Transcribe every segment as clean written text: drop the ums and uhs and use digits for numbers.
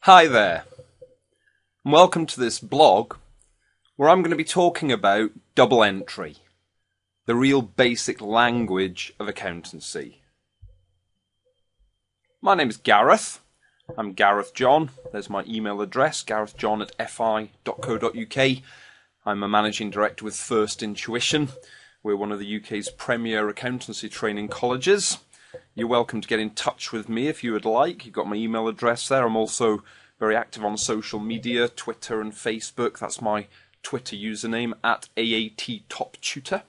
Hi there, and welcome to this blog where I'm going to be talking about double entry, the real basic language of accountancy. My name is Gareth. I'm Gareth John. There's my email address, garethjohn@fi.co.uk. I'm a managing director with First Intuition. We're one of the UK's premier accountancy training colleges. You're welcome to get in touch with me if you would like. You've got my email address there. I'm also very active on social media, Twitter and Facebook. That's my Twitter username, @AATTopTutor.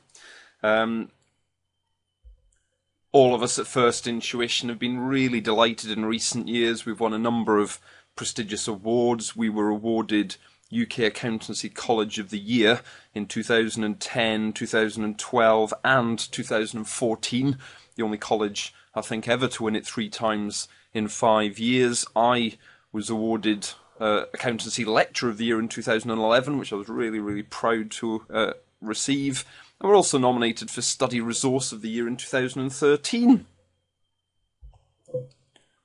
All of us at First Intuition have been really delighted in recent years. We've won a number of prestigious awards. We were awarded UK Accountancy College of the Year in 2010, 2012 and 2014. The only college, I think, ever to win it 3 times in 5 years. I was awarded Accountancy Lecturer of the Year in 2011, which I was really proud to receive. And we're also nominated for Study Resource of the Year in 2013.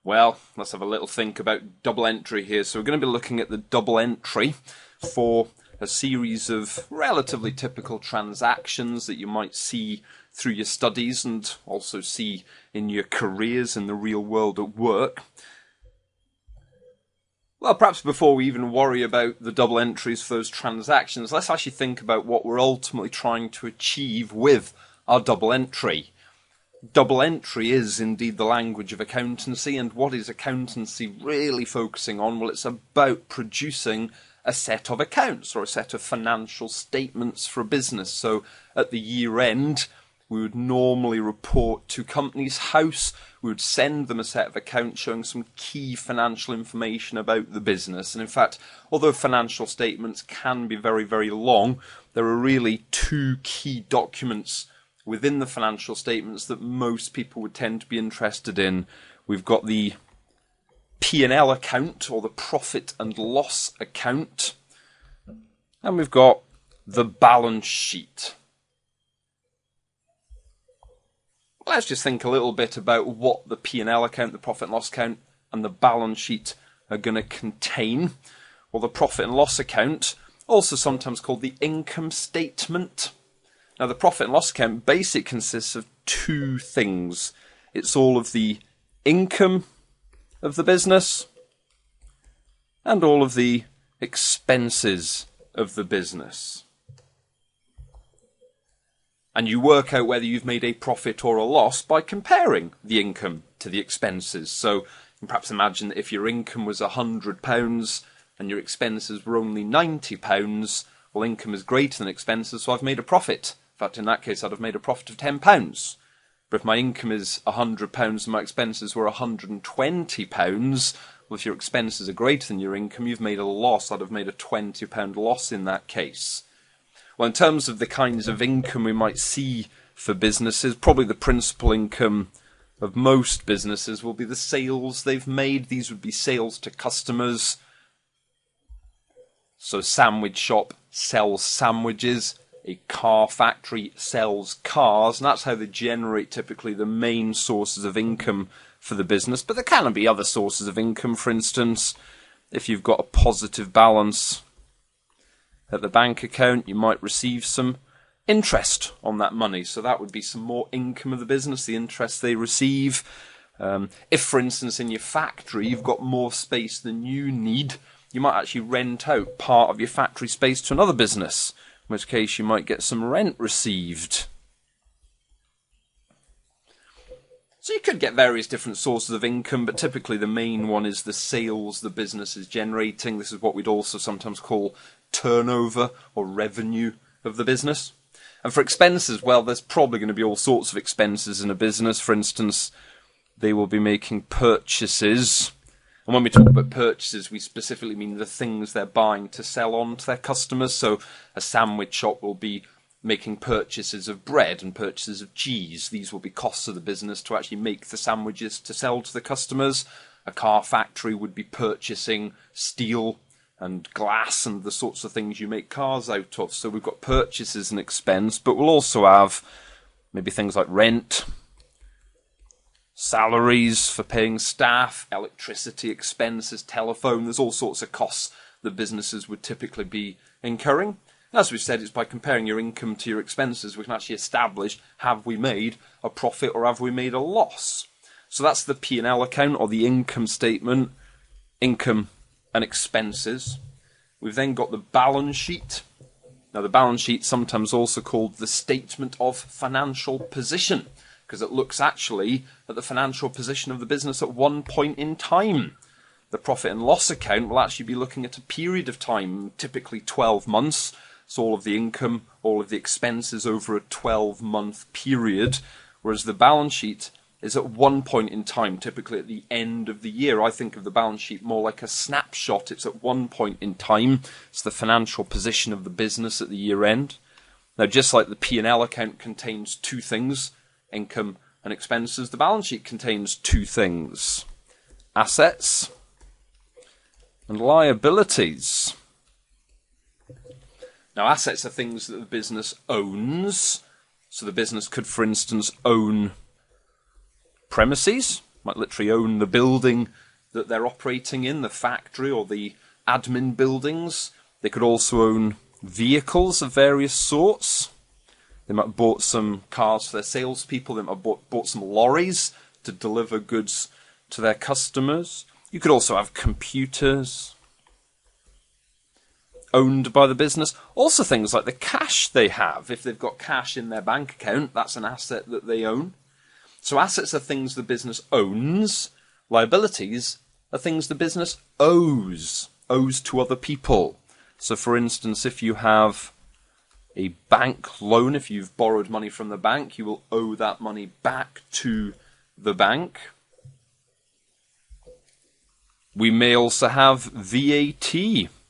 Well, let's have a little think about double entry here. So we're going to be looking at the double entry for a series of relatively typical transactions that you might see through your studies and also see in your careers in the real world at work. Well, perhaps before we even worry about the double entries for those transactions, let's actually think about what we're ultimately trying to achieve with our double entry. Double entry is indeed the language of accountancy, and what is accountancy really focusing on? Well, it's about producing a set of accounts or a set of financial statements for a business. So at the year end, we would normally report to Companies House. We would send them a set of accounts showing some key financial information about the business. And in fact, although financial statements can be very long, there are really 2 key documents within the financial statements that most people would tend to be interested in. We've got the P&L account, or the profit and loss account, and we've got the balance sheet. Let's just think a little bit about what the P&L account, the profit and loss account, and the balance sheet are going to contain. Well, the profit and loss account, also sometimes called the income statement. Now, the profit and loss account basically consists of 2 things. It's all of the income of the business and all of the expenses of the business. And you work out whether you've made a profit or a loss by comparing the income to the expenses. So you can perhaps imagine that if your income was £100 and your expenses were only £90, well, income is greater than expenses, so I've made a profit. In fact, in that case, I'd have made a profit of £10. But if my income is £100 and my expenses were £120, well, if your expenses are greater than your income, you've made a loss. I'd have made a £20 loss in that case. Well, in terms of the kinds of income we might see for businesses, probably the principal income of most businesses will be the sales they've made. These would be sales to customers. So, sandwich shop sells sandwiches, a car factory sells cars, and that's how they generate typically the main sources of income for the business. But there can be other sources of income. For instance, if you've got a positive balance at the bank account, you might receive some interest on that money. So that would be some more income of the business, the interest they receive. If, for instance, in your factory you've got more space than you need, you might actually rent out part of your factory space to another business, in which case you might get some rent received. So you could get various different sources of income, but typically the main one is the sales the business is generating. This is what we'd also sometimes call turnover or revenue of the business. And for expenses, well, there's probably going to be all sorts of expenses in a business. For instance, they will be making purchases. And when we talk about purchases, we specifically mean the things they're buying to sell on to their customers. So a sandwich shop will be making purchases of bread and purchases of cheese. These will be costs of the business to actually make the sandwiches to sell to the customers. A car factory would be purchasing steel and glass and the sorts of things you make cars out of. So we've got purchases and expense, but we'll also have maybe things like rent, salaries for paying staff, electricity expenses, telephone. There's all sorts of costs that businesses would typically be incurring. As we've said, it's by comparing your income to your expenses we can actually establish, have we made a profit or have we made a loss? So that's the P&L account, or the income statement, income and expenses. We've then got the balance sheet. Now the balance sheet, sometimes also called the statement of financial position, because it looks actually at the financial position of the business at one point in time. The profit and loss account will actually be looking at a period of time, typically 12 months. So all of the income, all of the expenses over a 12-month period, whereas the balance sheet is at one point in time, typically at the end of the year. I think of the balance sheet more like a snapshot. It's at one point in time. It's the financial position of the business at the year end. Now, just like the P&L account contains two things, income and expenses, the balance sheet contains two things, assets and liabilities. Now, assets are things that the business owns. So the business could, for instance, own premises, might literally own the building that they're operating in, the factory or the admin buildings. They could also own vehicles of various sorts. They might have bought some cars for their salespeople. They might have bought some lorries to deliver goods to their customers. You could also have computers owned by the business. Also things like the cash they have. If they've got cash in their bank account, that's an asset that they own. So assets are things the business owns. Liabilities are things the business owes to other people. So for instance, if you have a bank loan, if you've borrowed money from the bank, you will owe that money back to the bank. We may also have VAT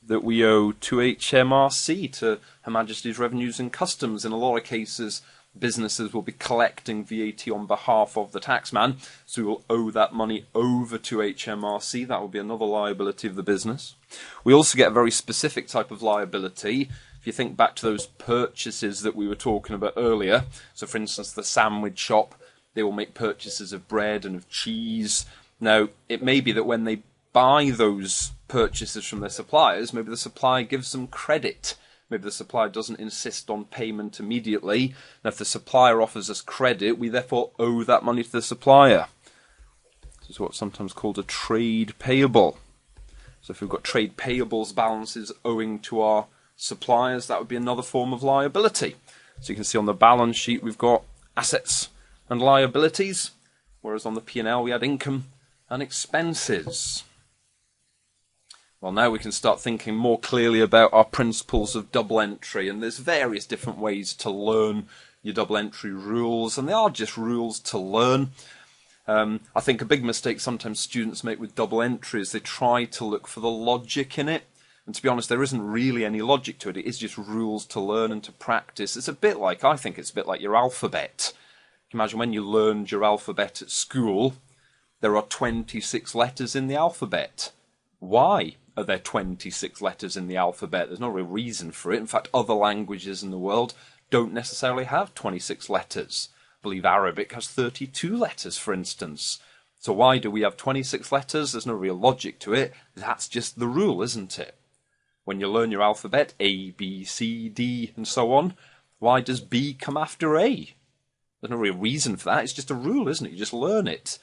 that we owe to HMRC, to Her Majesty's Revenues and Customs. In a lot of cases, businesses will be collecting VAT on behalf of the taxman, so we will owe that money over to HMRC. That will be another liability of the business. We also get a very specific type of liability. If you think back to those purchases that we were talking about earlier, so for instance the sandwich shop, they will make purchases of bread and of cheese. Now, it may be that when they buy those purchases from their suppliers, maybe the supplier gives them credit. Maybe the supplier doesn't insist on payment immediately. And if the supplier offers us credit, we therefore owe that money to the supplier. This is what's sometimes called a trade payable. So if we've got trade payables balances owing to our suppliers, that would be another form of liability. So you can see on the balance sheet we've got assets and liabilities, whereas on the P&L we had income and expenses. Well, now we can start thinking more clearly about our principles of double entry, and there's various different ways to learn your double entry rules, and they are just rules to learn. I think a big mistake sometimes students make with double entry is they try to look for the logic in it, and to be honest, there isn't really any logic to it. It is just rules to learn and to practice. It's a bit like, I think it's a bit like your alphabet. Imagine when you learned your alphabet at school, there are 26 letters in the alphabet. Why are there 26 letters in the alphabet? There's no real reason for it. In fact, other languages in the world don't necessarily have 26 letters. I believe Arabic has 32 letters, for instance. So why do we have 26 letters? There's no real logic to it. That's just the rule, isn't it? When you learn your alphabet, A, B, C, D, and so on, why does B come after A? There's no real reason for that. It's just a rule, isn't it? You just learn it.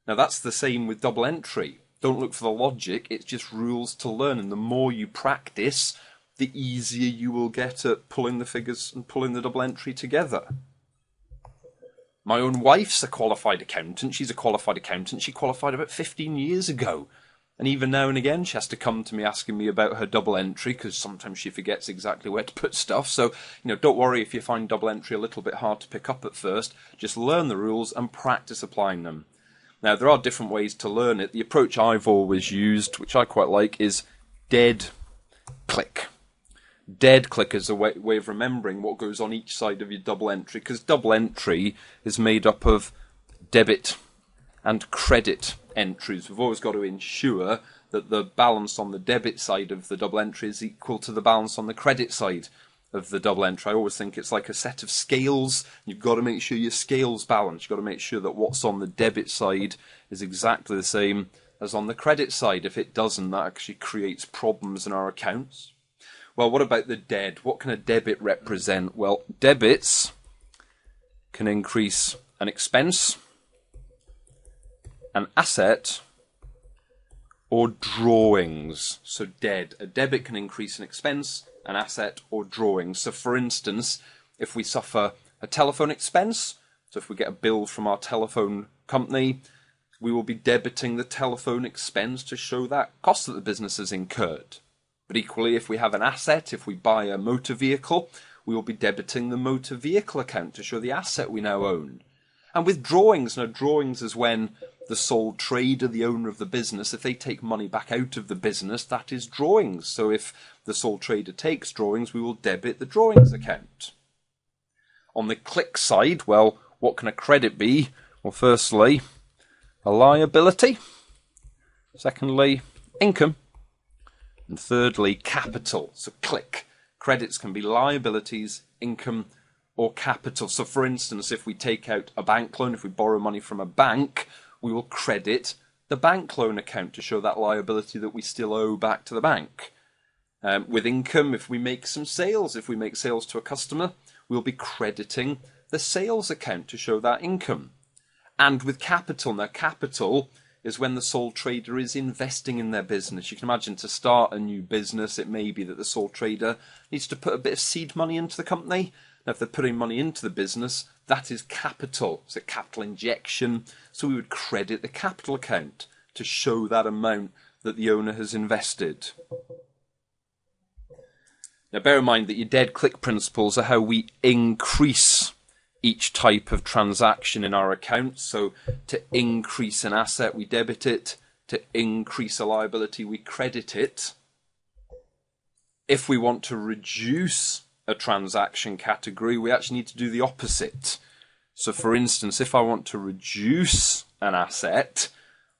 Now, that's the same with double entry. Don't look for the logic, it's just rules to learn, and the more you practice, the easier you will get at pulling the figures and pulling the double entry together. My own wife's a qualified accountant. She's a qualified accountant. She qualified about 15 years ago. And even now and again, she has to come to me asking me about her double entry, because sometimes she forgets exactly where to put stuff. So, don't worry if you find double entry a little bit hard to pick up at first. Just learn the rules and practice applying them. Now, there are different ways to learn it. The approach I've always used, which I quite like, is dead click. Dead click is a way of remembering what goes on each side of your double entry, because double entry is made up of debit and credit entries. We've always got to ensure that the balance on the debit side of the double entry is equal to the balance on the credit side of the double entry. I always think it's like a set of scales. You've got to make sure your scales balance. You've got to make sure that what's on the debit side is exactly the same as on the credit side. If it doesn't, that actually creates problems in our accounts. Well, what about the dead? What can a debit represent? Well, debits can increase an expense, an asset, or drawings. So a debit can increase an expense, an asset, or drawings. So for instance, if we suffer a telephone expense, so if we get a bill from our telephone company, we will be debiting the telephone expense to show that cost that the business has incurred. But equally, if we have an asset, if we buy a motor vehicle, we will be debiting the motor vehicle account to show the asset we now own. And with drawings, now drawings is when the sole trader, the owner of the business, if they take money back out of the business, that is drawings. So if the sole trader takes drawings, we will debit the drawings account. On the click side, well, what can a credit be? Well, firstly, a liability. Secondly, income. And thirdly, capital. So click. Credits can be liabilities, income, or capital. So for instance, if we take out a bank loan, if we borrow money from a bank, we will credit the bank loan account to show that liability that we still owe back to the bank. With income, if we make some sales, if we make sales to a customer, we'll be crediting the sales account to show that income. And with capital, now capital is when the sole trader is investing in their business. You can imagine to start a new business, it may be that the sole trader needs to put a bit of seed money into the company. Now, if they're putting money into the business, that is capital. It's a capital injection. So we would credit the capital account to show that amount that the owner has invested. Now, bear in mind that your dead click principles are how we increase each type of transaction in our account. So to increase an asset, we debit it. To increase a liability, we credit it. If we want to reduce a transaction category, we actually need to do the opposite. So for instance, if I want to reduce an asset,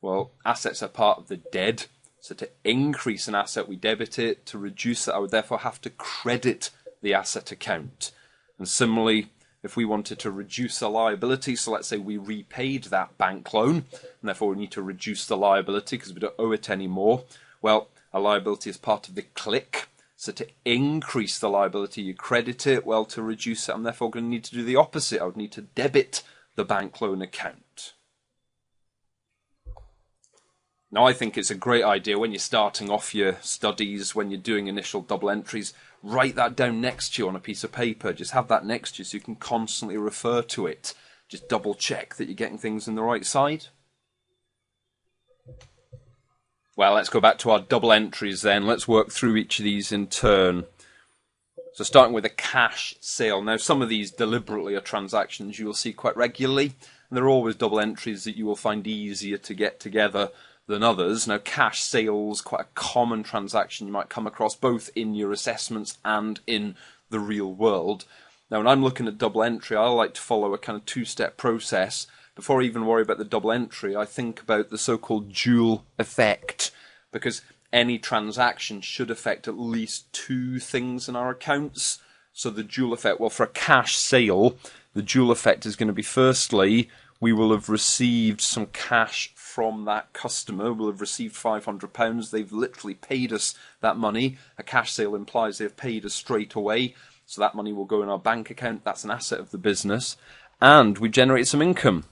well, assets are part of the dead. So to increase an asset, we debit it. To reduce it, I would therefore have to credit the asset account. And similarly, if we wanted to reduce a liability, so let's say we repaid that bank loan, and therefore we need to reduce the liability because we don't owe it anymore. Well, a liability is part of the click. So to increase the liability, you credit it. Well, to reduce it, I'm therefore going to need to do the opposite. I would need to debit the bank loan account. Now, I think it's a great idea when you're starting off your studies, when you're doing initial double entries, write that down next to you on a piece of paper. Just have that next to you so you can constantly refer to it. Just double check that you're getting things in the right side. Well, let's go back to our double entries then. Let's work through each of these in turn. So starting with a cash sale. Now, some of these deliberately are transactions you will see quite regularly. And there are always double entries that you will find easier to get together than others. Now, cash sales, quite a common transaction you might come across both in your assessments and in the real world. Now, when I'm looking at double entry, I like to follow a kind of two-step process. Before I even worry about the double entry, I think about the so-called dual effect, because any transaction should affect at least two things in our accounts. So the dual effect, well, for a cash sale, the dual effect is going to be, firstly, we will have received some cash from that customer. We'll have received £500. They've literally paid us that money. A cash sale implies they've paid us straight away. So that money will go in our bank account. That's an asset of the business. And we generate some income.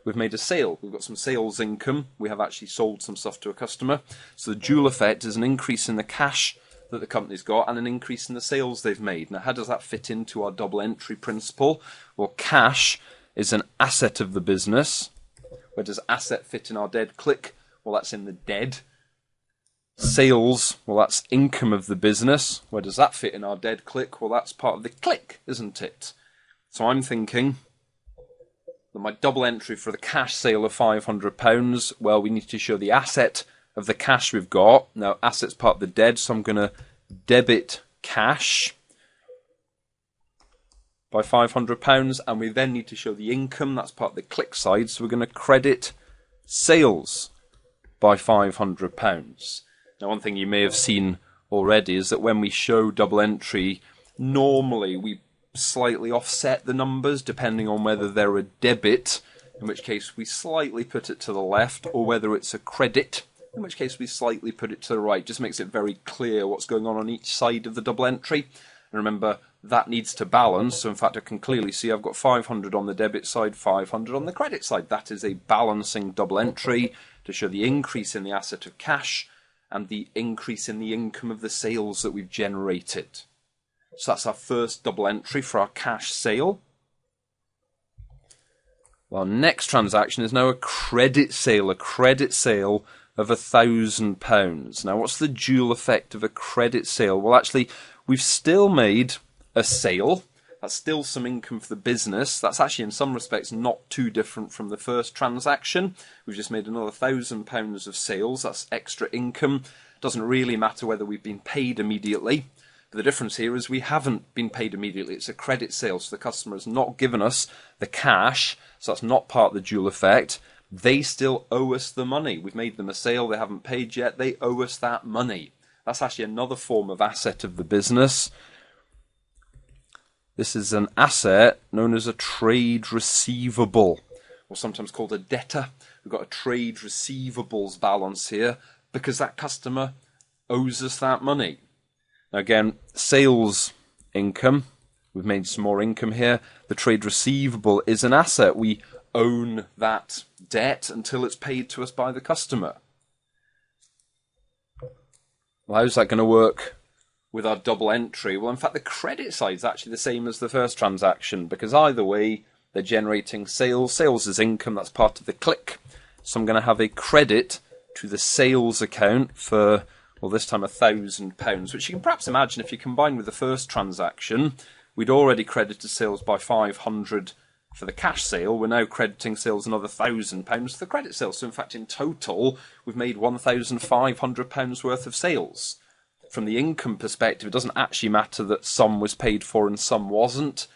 We've made a sale. We've got some sales income. We have actually sold some stuff to a customer. So the dual effect is an increase in the cash that the company's got and an increase in the sales they've made. Now, how does that fit into our double entry principle? Well, cash is an asset of the business. Where does asset fit in our dead click? Well, that's in the dead. Sales, well, that's income of the business. Where does that fit in our dead click? Well, that's part of the click, isn't it? So I'm thinking that my double entry for the cash sale of £500, well, we need to show the asset of the cash we've got. Now, asset's part of the dead, so I'm going to debit cash by £500, and we then need to show the income. That's part of the click side, so we're going to credit sales by £500. Now, one thing you may have seen already is that when we show double entry Normally we slightly offset the numbers depending on whether they're a debit, in which case we slightly put it to the left, or whether it's a credit, in which case we slightly put it to the right. Just makes it very clear what's going on each side of the double entry. And remember, that needs to balance. So in fact, I can clearly see I've got 500 on the debit side, 500 on the credit side. That is a balancing double entry to show the increase in the asset of cash and the increase in the income of the sales that we've generated. So that's our first double entry for our cash sale. Well, our next transaction is now a credit sale of £1,000. Now, what's the dual effect of a credit sale? Well, actually, we've still made a sale. That's still some income for the business. That's actually, in some respects, not too different from the first transaction. We've just made another £1,000 of sales. That's extra income. Doesn't really matter whether we've been paid immediately. But the difference here is we haven't been paid immediately. It's a credit sale, so the customer has not given us the cash, so that's not part of the dual effect. They still owe us the money. We've made them a sale, they haven't paid yet, they owe us that money. That's actually another form of asset of the business. This is an asset known as a trade receivable, or sometimes called a debtor. We've got a trade receivables balance here because that customer owes us that money. Now again, sales income, we've made some more income here. The trade receivable is an asset. We own that debt until it's paid to us by the customer. Well, how's that going to work with our double entry? Well, in fact, the credit side is actually the same as the first transaction, because either way, they're generating sales. Sales is income, that's part of the click. So I'm going to have a credit to the sales account for, well, this time £1,000, which you can perhaps imagine if you combine with the first transaction, we'd already credited sales by 500 for the cash sale. We're now crediting sales another £1,000 for the credit sale. So in fact, in total, we've made £1,500 worth of sales. From the income perspective, it doesn't actually matter that some was paid for and some wasn't.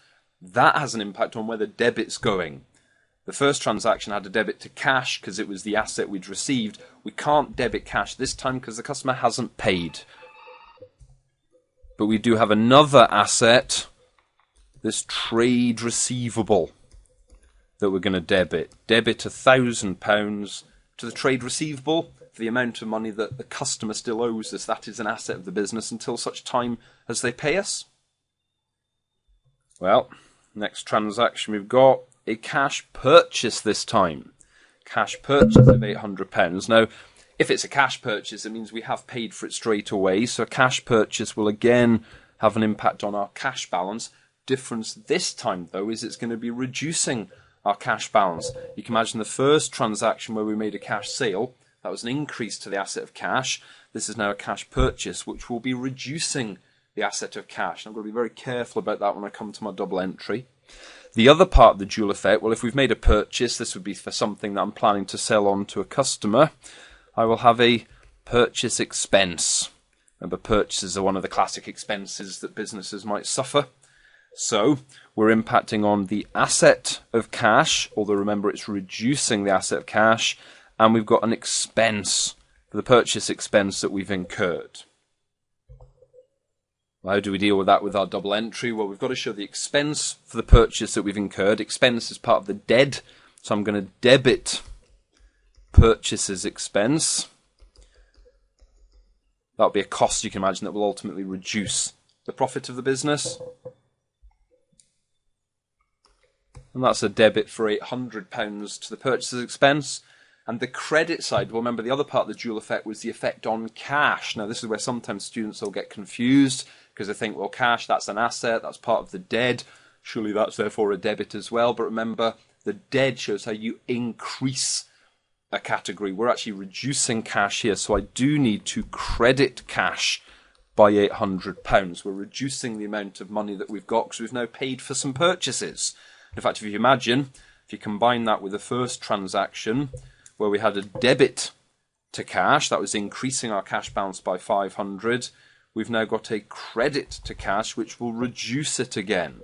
That has an impact on where the debit's going. The first transaction had a debit to cash because it was the asset we'd received. We can't debit cash this time because the customer hasn't paid. But we do have another asset, this trade receivable, that we're going to debit. Debit £1,000 to the trade receivable for the amount of money that the customer still owes us. That is an asset of the business until such time as they pay us. Well, next transaction we've got a cash purchase this time. Cash purchase of £800. Now, if it's a cash purchase, it means we have paid for it straight away. So a cash purchase will again have an impact on our cash balance. Difference this time, though, is it's going to be reducing our cash balance. You can imagine the first transaction where we made a cash sale, that was an increase to the asset of cash. This is now a cash purchase, which will be reducing the asset of cash. I'm going to be very careful about that when I come to my double entry. The other part of the dual effect, well, if we've made a purchase, this would be for something that I'm planning to sell on to a customer. I will have a purchase expense. Remember, purchases are one of the classic expenses that businesses might suffer. So we're impacting on the asset of cash, although remember it's reducing the asset of cash, and we've got an expense for the purchase expense that we've incurred. Well, how do we deal with that with our double entry? Well, we've got to show the expense for the purchase that we've incurred. Expense is part of the dead, so I'm going to debit purchases expense. That'll be a cost, you can imagine, that will ultimately reduce the profit of the business. And that's a debit for £800 to the purchaser's expense. And the credit side, well, remember the other part of the dual effect was the effect on cash. Now, this is where sometimes students will get confused because they think, well, cash, that's an asset, that's part of the dead. Surely that's therefore a debit as well. But remember, the dead shows how you increase a category. We're actually reducing cash here, so I do need to credit cash by £800. We're reducing the amount of money that we've got because we've now paid for some purchases. In fact, if you imagine, if you combine that with the first transaction where we had a debit to cash, that was increasing our cash balance by 500. We've now got a credit to cash, which will reduce it again.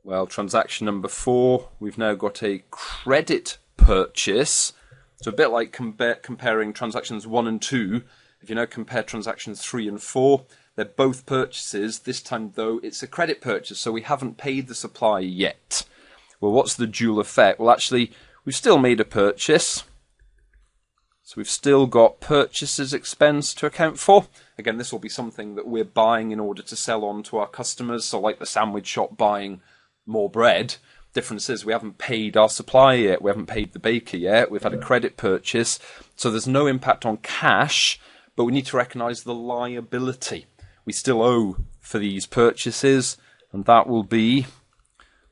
Well, transaction number 4, we've now got a credit purchase. So a bit like comparing transactions 1 and 2. If If you now compare transactions 3 and 4, they're both purchases. This time, though, it's a credit purchase, so we haven't paid the supplier yet. Well, what's the dual effect? Well, actually, we've still made a purchase. So we've still got purchases expense to account for. Again, this will be something that we're buying in order to sell on to our customers. So like the sandwich shop buying more bread. Difference is we haven't paid our supplier yet. We haven't paid the baker yet. We've had a credit purchase. So there's no impact on cash, but we need to recognise the liability we still owe for these purchases, and that will be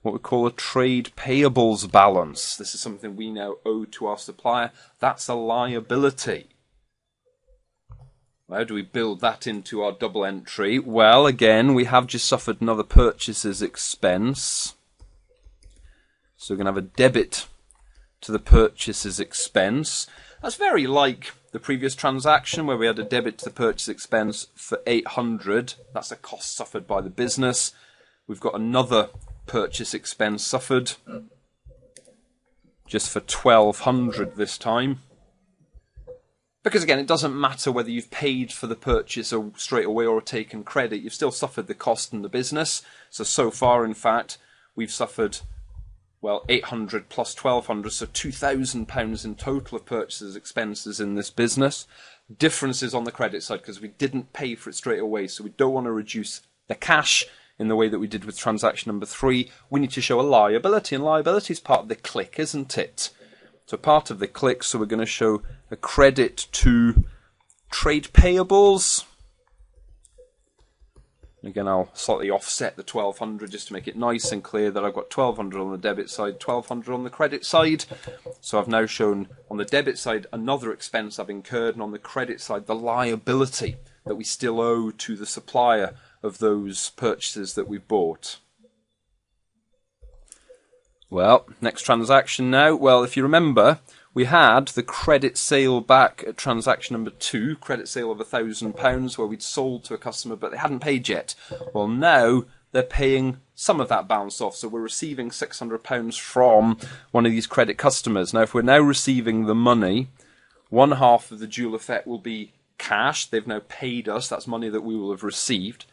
what we call a trade payables balance. This is something we now owe to our supplier. That's a liability. How do we build that into our double entry? Well, again, we have just suffered another purchases expense. So we're going to have a debit to the purchases expense. That's very like the previous transaction where we had a debit to the purchase expense for 800. That's a cost suffered by the business. We've got another purchase expense suffered just for 1200 this time. Because again, it doesn't matter whether you've paid for the purchase or straight away or taken credit, you've still suffered the cost in the business. So far, in fact, we've suffered, well, 800 plus 1200, so £2,000 in total of purchases expenses in this business. Differences on the credit side because we didn't pay for it straight away, so we don't want to reduce the cash in the way that we did with transaction number 3. We need to show a liability, and liability is part of the click, isn't it? So part of the click, so we're going to show a credit to trade payables. Again, I'll slightly offset the 1200 just to make it nice and clear that I've got 1200 on the debit side, 1200 on the credit side. So I've now shown on the debit side another expense I've incurred, and on the credit side the liability that we still owe to the supplier of those purchases that we've bought. Well, next transaction now. Well, if you remember, we had the credit sale back at transaction number 2, credit sale of £1,000 where we'd sold to a customer but they hadn't paid yet. Well, now they're paying some of that balance off, so we're receiving £600 from one of these credit customers. Now, if we're now receiving the money, one half of the dual effect will be cash. They've now paid us. That's money that we will have received.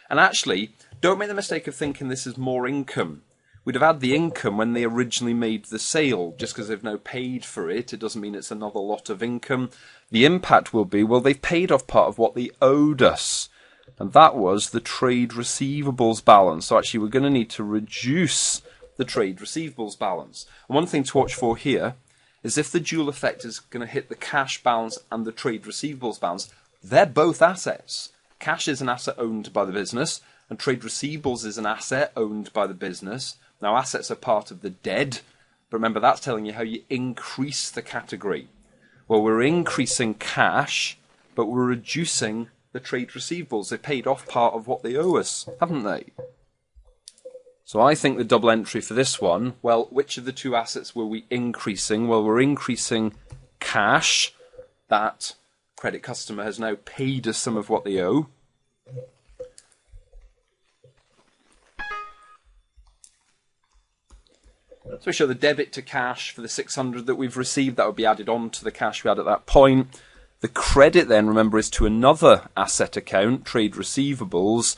And actually, don't make the mistake of thinking this is more income. We'd have had the income when they originally made the sale. Just because they've now paid for it, it doesn't mean it's another lot of income. The impact will be, well, they've paid off part of what they owed us. And that was the trade receivables balance. So actually, we're going to need to reduce the trade receivables balance. And one thing to watch for here is if the dual effect is going to hit the cash balance and the trade receivables balance, they're both assets. Cash is an asset owned by the business, and trade receivables is an asset owned by the business. Now, assets are part of the dead, but remember, that's telling you how you increase the category. Well, we're increasing cash, but we're reducing the trade receivables. They paid off part of what they owe us, haven't they? So I think the double entry for this one, well, which of the two assets were we increasing? Well, we're increasing cash. That credit customer has now paid us some of what they owe. So we show the debit to cash for the 600 that we've received. That would be added on to the cash we had at that point. The credit then, remember, is to another asset account, trade receivables.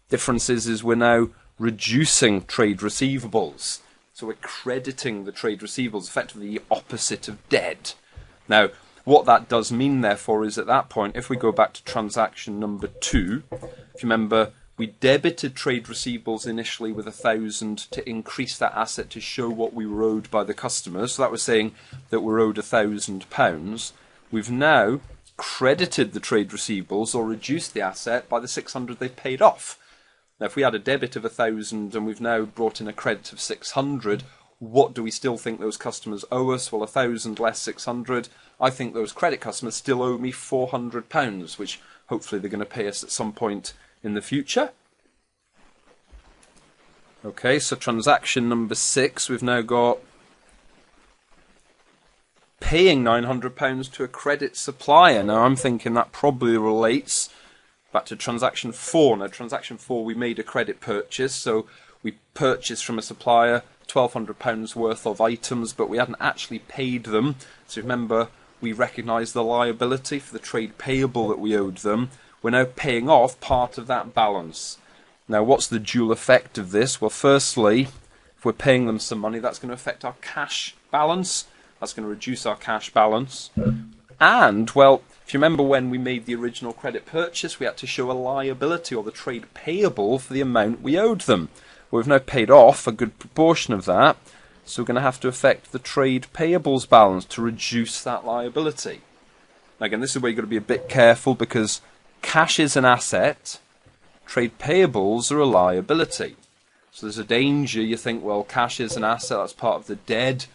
Difference is we're now reducing trade receivables. So we're crediting the trade receivables, effectively the opposite of debt. Now, what that does mean, therefore, is at that point, if we go back to transaction number 2, if you remember, we debited trade receivables initially with 1,000 to increase that asset to show what we were owed by the customer. So that was saying that we're owed £1,000. We've now credited the trade receivables or reduced the asset by the 600 they've paid off. Now, if we had a debit of 1,000 and we've now brought in a credit of 600, what do we still think those customers owe us? Well, 1,000 less 600. I think those credit customers still owe me £400, which hopefully they're going to pay us at some point in the future. Okay, so transaction number 6, we've now got paying £900 to a credit supplier. Now, I'm thinking that probably relates back to transaction 4. Now, transaction 4, we made a credit purchase, so we purchased from a supplier £1,200 worth of items, but we hadn't actually paid them. So remember, we recognise the liability for the trade payable that we owed them. We're now paying off part of that balance. Now, what's the dual effect of this? Well, firstly, if we're paying them some money, that's going to affect our cash balance. That's going to reduce our cash balance. And, well, if you remember when we made the original credit purchase, we had to show a liability or the trade payable for the amount we owed them. Well, we've now paid off a good proportion of that, so we're going to have to affect the trade payables balance to reduce that liability. Now, again, this is where you've got to be a bit careful because cash is an asset, trade payables are a liability. So there's a danger, you think, well, cash is an asset, that's part of the dead,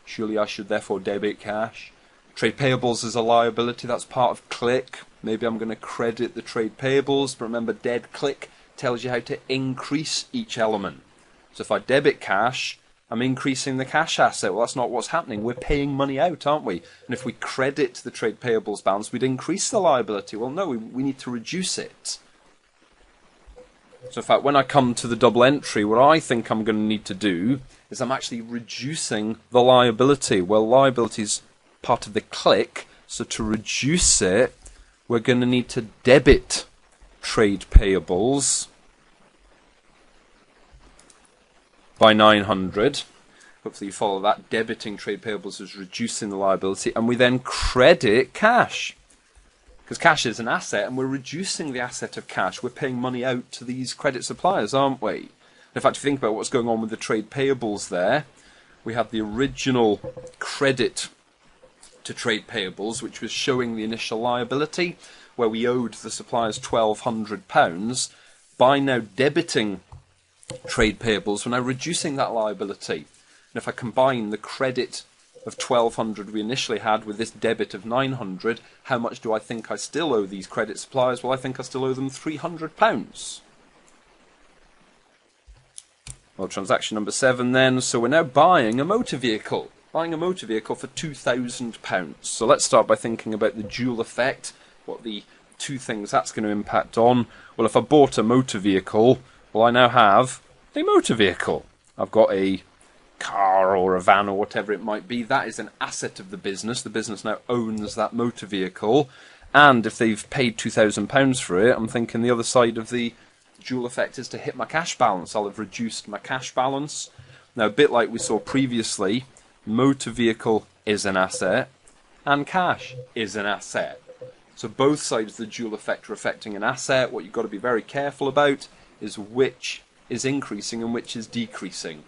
surely I should therefore debit cash. Trade payables is a liability, that's part of click. Maybe I'm going to credit the trade payables, but remember dead click tells you how to increase each element. So if I debit cash, I'm increasing the cash asset. Well, that's not what's happening. We're paying money out, aren't we? And if we credit the trade payables balance, we'd increase the liability. Well, no, we need to reduce it. So in fact, when I come to the double entry, what I think I'm going to need to do is I'm actually reducing the liability. Well, liability is part of the click, so to reduce it, we're going to need to debit trade payables by 900. Hopefully you follow that. Debiting trade payables is reducing the liability, and we then credit cash. Because cash is an asset, and we're reducing the asset of cash. We're paying money out to these credit suppliers, aren't we? In fact, if you think about what's going on with the trade payables there, we had the original credit to trade payables, which was showing the initial liability, where we owed the suppliers £1,200. By now debiting trade payables, we're now reducing that liability. And if I combine the credit of £1,200 we initially had with this debit of £900, how much do I think I still owe these credit suppliers? Well, I think I still owe them £300. Well, transaction number 7 then. So we're now buying a motor vehicle. Buying a motor vehicle for £2,000. So let's start by thinking about the dual effect, what the two things that's going to impact on. Well, if I bought a motor vehicle, well, I now have a motor vehicle. I've got a car or a van or whatever it might be. That is an asset of the business. The business now owns that motor vehicle. And if they've paid £2,000 for it, I'm thinking the other side of the dual effect is to hit my cash balance. I'll have reduced my cash balance. Now, a bit like we saw previously, motor vehicle is an asset and cash is an asset. So both sides of the dual effect are affecting an asset. What you've got to be very careful about is which is increasing and which is decreasing.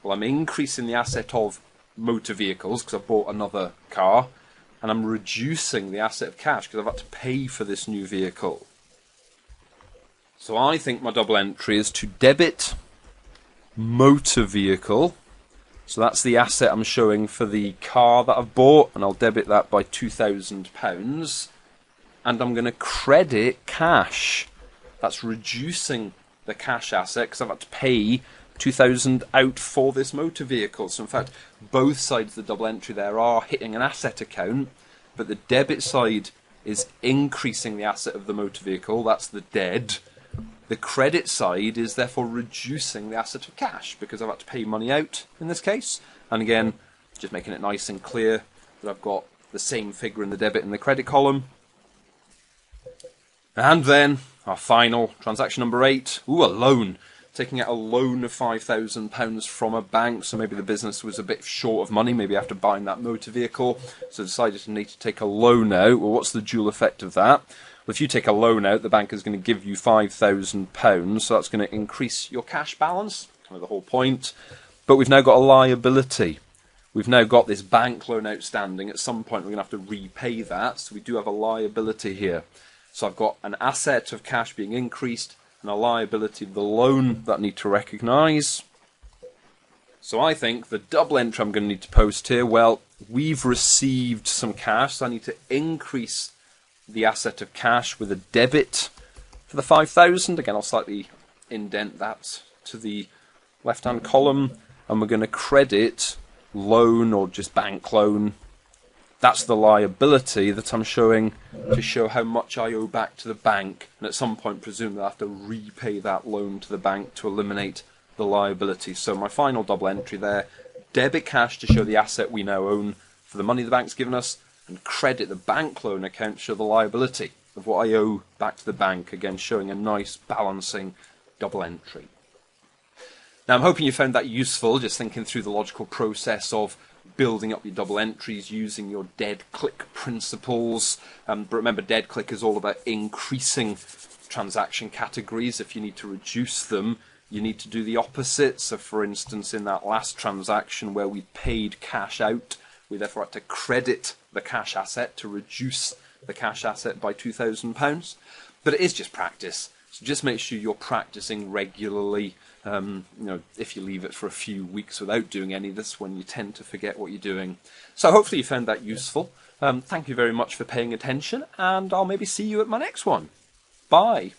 Well, I'm increasing the asset of motor vehicles because I've bought another car, and I'm reducing the asset of cash because I've had to pay for this new vehicle. So I think my double entry is to debit motor vehicle. So that's the asset I'm showing for the car that I've bought, and I'll debit that by £2,000. And I'm going to credit cash. That's reducing the cash asset because I've had to pay £2,000 out for this motor vehicle. So in fact, both sides of the double entry there are hitting an asset account, but the debit side is increasing the asset of the motor vehicle. That's the dead. The credit side is therefore reducing the asset of cash because I've had to pay money out in this case. And again, just making it nice and clear that I've got the same figure in the debit and the credit column. And then our final transaction number 8. Ooh, a loan. Taking out a loan of £5,000 from a bank. So maybe the business was a bit short of money, maybe after buying that motor vehicle, so decided to need to take a loan out. Well, what's the dual effect of that? Well, if you take a loan out, the bank is going to give you £5,000, so that's going to increase your cash balance, kind of the whole point. But we've now got a liability. We've now got this bank loan outstanding. At some point, we're going to have to repay that, so we do have a liability here. So I've got an asset of cash being increased and a liability of the loan that I need to recognise. So I think the double entry I'm going to need to post here, well, we've received some cash, so I need to increase the asset of cash with a debit for the 5,000. Again, I'll slightly indent that to the left-hand column, and we're going to credit loan or just bank loan. That's the liability that I'm showing to show how much I owe back to the bank, and at some point presumably I have to repay that loan to the bank to eliminate the liability. So my final double entry there, debit cash to show the asset we now own for the money the bank's given us, and credit the bank loan account to show the liability of what I owe back to the bank, again showing a nice balancing double entry. Now I'm hoping you found that useful, just thinking through the logical process of building up your double entries using your dead click principles. But remember, dead click is all about increasing transaction categories. If you need to reduce them, you need to do the opposite. So for instance, in that last transaction where we paid cash out, we therefore had to credit the cash asset to reduce the cash asset by £2,000. But it is just practice. So just make sure you're practicing regularly. If you leave it for a few weeks without doing any of this, when you tend to forget what you're doing. So hopefully you found that useful. Thank you very much for paying attention, and I'll maybe see you at my next one. Bye.